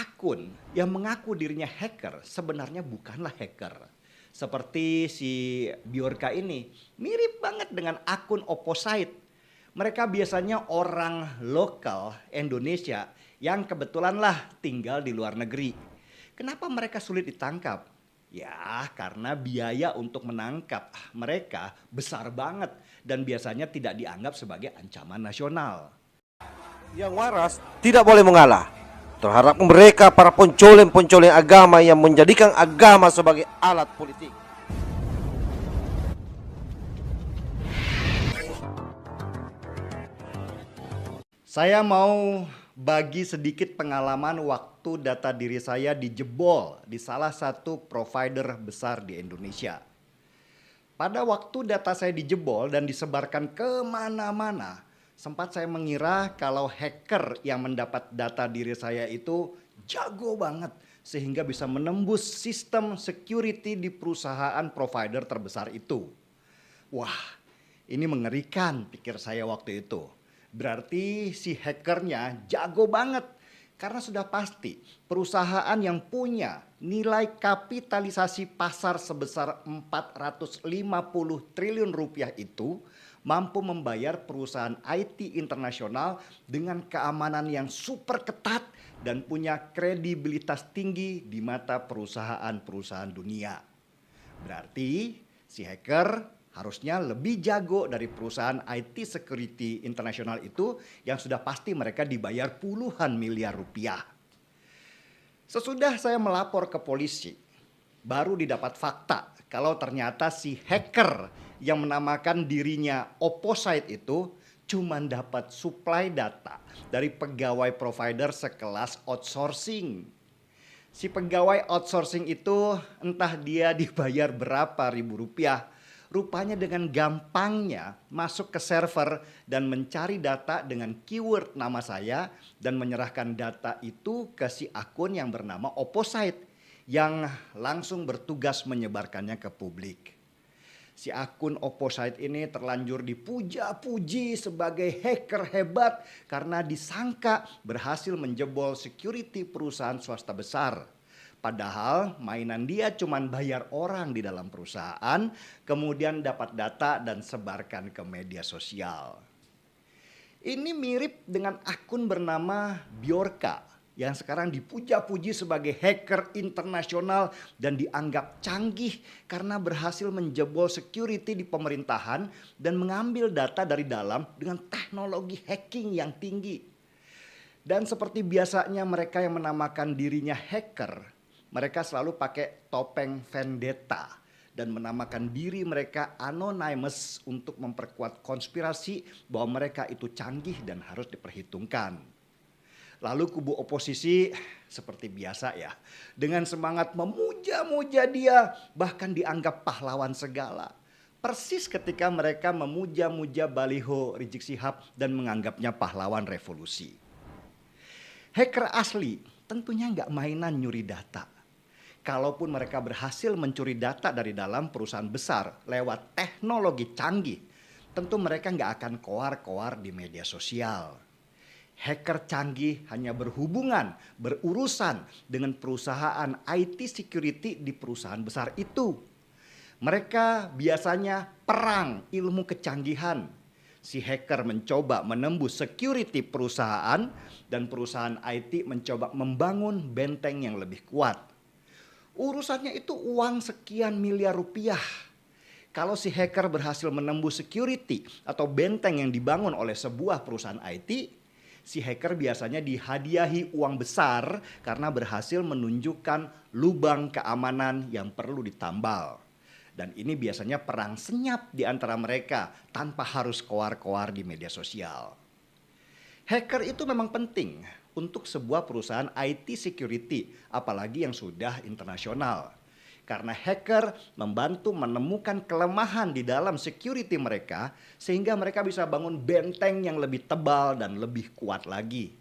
akun yang mengaku dirinya hacker sebenarnya bukanlah hacker. Seperti si Bjorka ini, mirip banget dengan akun Opposite. Mereka biasanya orang lokal Indonesia yang kebetulan lah tinggal di luar negeri. Kenapa mereka sulit ditangkap? Ya, karena biaya untuk menangkap mereka besar banget dan biasanya tidak dianggap sebagai ancaman nasional. Yang waras tidak boleh mengalah terhadap mereka para pencoleng-pencoleng agama yang menjadikan agama sebagai alat politik. Saya mau bagi sedikit pengalaman waktu data diri saya dijebol di salah satu provider besar di Indonesia. Pada waktu data saya dijebol dan disebarkan kemana-mana, sempat saya mengira kalau hacker yang mendapat data diri saya itu jago banget sehingga bisa menembus sistem security di perusahaan provider terbesar itu. Wah, ini mengerikan pikir saya waktu itu. Berarti si hackernya jago banget karena sudah pasti perusahaan yang punya nilai kapitalisasi pasar sebesar 450 triliun rupiah itu mampu membayar perusahaan IT internasional dengan keamanan yang super ketat dan punya kredibilitas tinggi di mata perusahaan-perusahaan dunia. Berarti si hacker harusnya lebih jago dari perusahaan IT security internasional itu yang sudah pasti mereka dibayar puluhan miliar rupiah. Sesudah saya melapor ke polisi, baru didapat fakta kalau ternyata si hacker yang menamakan dirinya Opposite itu cuma dapat supply data dari pegawai provider sekelas outsourcing. Si pegawai outsourcing itu entah dia dibayar berapa ribu rupiah, rupanya dengan gampangnya masuk ke server dan mencari data dengan keyword nama saya dan menyerahkan data itu ke si akun yang bernama Opposite yang langsung bertugas menyebarkannya ke publik. Si akun Opposite ini terlanjur dipuja-puji sebagai hacker hebat karena disangka berhasil menjebol security perusahaan swasta besar. Padahal mainan dia cuman bayar orang di dalam perusahaan, kemudian dapat data dan sebarkan ke media sosial. Ini mirip dengan akun bernama Bjorka yang sekarang dipuja-puji sebagai hacker internasional dan dianggap canggih karena berhasil menjebol security di pemerintahan dan mengambil data dari dalam dengan teknologi hacking yang tinggi. Dan seperti biasanya mereka yang menamakan dirinya hacker, mereka selalu pakai topeng vendetta dan menamakan diri mereka anonymous untuk memperkuat konspirasi bahwa mereka itu canggih dan harus diperhitungkan. Lalu kubu oposisi seperti biasa ya, dengan semangat memuja-muja dia bahkan dianggap pahlawan segala. Persis ketika mereka memuja-muja baliho Rizik Syihab dan menganggapnya pahlawan revolusi. Hacker asli tentunya nggak mainan nyuri data. Kalaupun mereka berhasil mencuri data dari dalam perusahaan besar lewat teknologi canggih, tentu mereka nggak akan koar-koar di media sosial. Hacker canggih hanya berurusan dengan perusahaan IT security di perusahaan besar itu. Mereka biasanya perang ilmu kecanggihan. Si hacker mencoba menembus security perusahaan dan perusahaan IT mencoba membangun benteng yang lebih kuat. Urusannya itu uang sekian miliar rupiah. Kalau si hacker berhasil menembus security atau benteng yang dibangun oleh sebuah perusahaan IT, si hacker biasanya dihadiahi uang besar karena berhasil menunjukkan lubang keamanan yang perlu ditambal. Dan ini biasanya perang senyap di antara mereka tanpa harus koar-koar di media sosial. Hacker itu memang penting untuk sebuah perusahaan IT security, apalagi yang sudah internasional. Karena hacker membantu menemukan kelemahan di dalam security mereka sehingga mereka bisa bangun benteng yang lebih tebal dan lebih kuat lagi.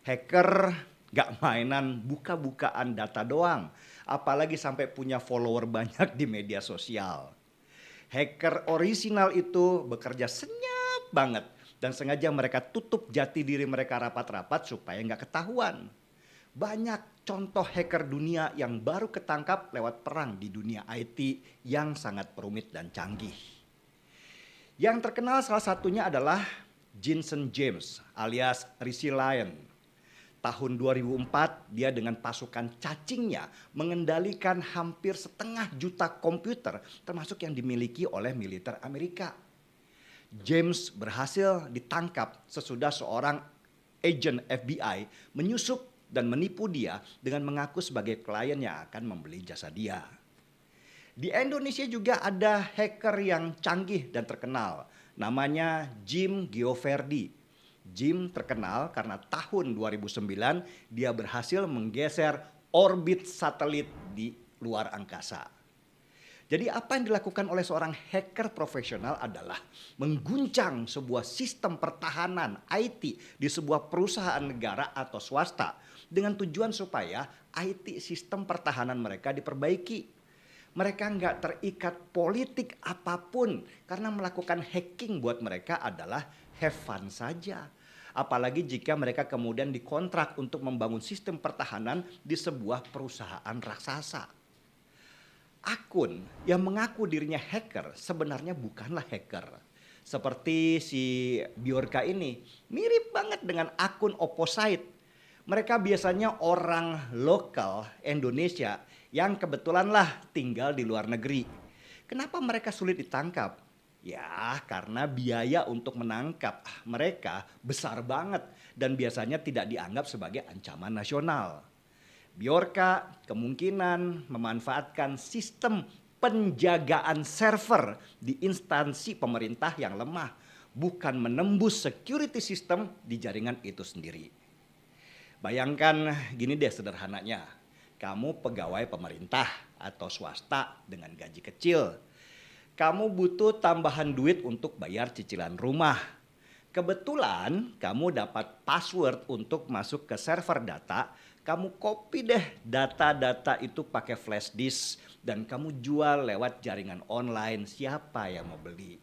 Hacker gak mainan buka-bukaan data doang, apalagi sampai punya follower banyak di media sosial. Hacker orisinal itu bekerja senyap banget dan sengaja mereka tutup jati diri mereka rapat-rapat supaya nggak ketahuan. Banyak contoh hacker dunia yang baru ketangkap lewat perang di dunia IT yang sangat rumit dan canggih. Yang terkenal salah satunya adalah Jensen James alias Rishi Lion. Tahun 2004 dia dengan pasukan cacingnya mengendalikan hampir 500 juta komputer termasuk yang dimiliki oleh militer Amerika. James berhasil ditangkap sesudah seorang agen FBI menyusup dan menipu dia dengan mengaku sebagai klien yang akan membeli jasa dia. Di Indonesia juga ada hacker yang canggih dan terkenal. Namanya Jim Gioverdi. Jim terkenal karena tahun 2009 dia berhasil menggeser orbit satelit di luar angkasa. Jadi apa yang dilakukan oleh seorang hacker profesional adalah mengguncang sebuah sistem pertahanan IT di sebuah perusahaan negara atau swasta dengan tujuan supaya IT sistem pertahanan mereka diperbaiki. Mereka nggak terikat politik apapun karena melakukan hacking buat mereka adalah have fun saja. Apalagi jika mereka kemudian dikontrak untuk membangun sistem pertahanan di sebuah perusahaan raksasa. Akun yang mengaku dirinya hacker sebenarnya bukanlah hacker. Seperti si Bjorka ini, mirip banget dengan akun Opposite. Mereka biasanya orang lokal Indonesia yang kebetulanlah tinggal di luar negeri. Kenapa mereka sulit ditangkap? Ya, karena biaya untuk menangkap mereka besar banget dan biasanya tidak dianggap sebagai ancaman nasional. Bjorka kemungkinan memanfaatkan sistem penjagaan server di instansi pemerintah yang lemah, bukan menembus security system di jaringan itu sendiri. Bayangkan gini deh sederhananya, kamu pegawai pemerintah atau swasta dengan gaji kecil. Kamu butuh tambahan duit untuk bayar cicilan rumah. Kebetulan kamu dapat password untuk masuk ke server data, kamu copy deh data-data itu pakai flash disk dan kamu jual lewat jaringan online, siapa yang mau beli?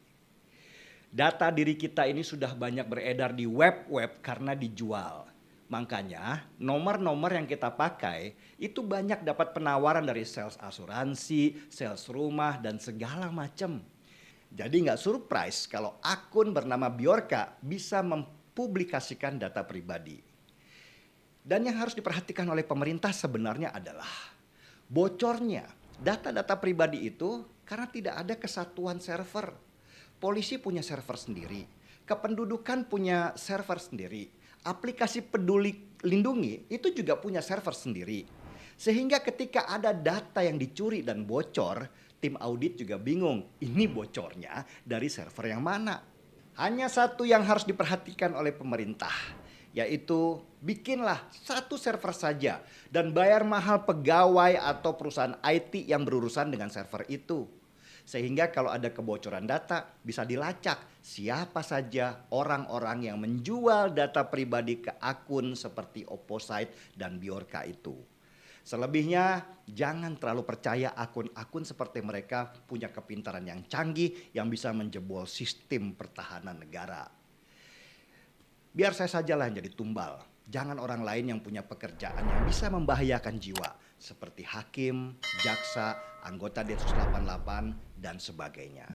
Data diri kita ini sudah banyak beredar di web-web karena dijual. Makanya nomor-nomor yang kita pakai itu banyak dapat penawaran dari sales asuransi, sales rumah dan segala macam. Jadi nggak surprise kalau akun bernama Bjorka bisa mempublikasikan data pribadi. Dan yang harus diperhatikan oleh pemerintah sebenarnya adalah bocornya data-data pribadi itu karena tidak ada kesatuan server. Polisi punya server sendiri, kependudukan punya server sendiri, aplikasi Peduli Lindungi itu juga punya server sendiri. Sehingga ketika ada data yang dicuri dan bocor, tim audit juga bingung, ini bocornya dari server yang mana. Hanya satu yang harus diperhatikan oleh pemerintah, yaitu bikinlah satu server saja dan bayar mahal pegawai atau perusahaan IT yang berurusan dengan server itu. Sehingga kalau ada kebocoran data bisa dilacak siapa saja orang-orang yang menjual data pribadi ke akun seperti Opposite dan Bjorka itu. Selebihnya jangan terlalu percaya akun-akun seperti mereka punya kepintaran yang canggih yang bisa menjebol sistem pertahanan negara. Biar saya sajalah yang jadi tumbal. Jangan orang lain yang punya pekerjaan yang bisa membahayakan jiwa. Seperti hakim, jaksa, anggota Densus 88, dan sebagainya.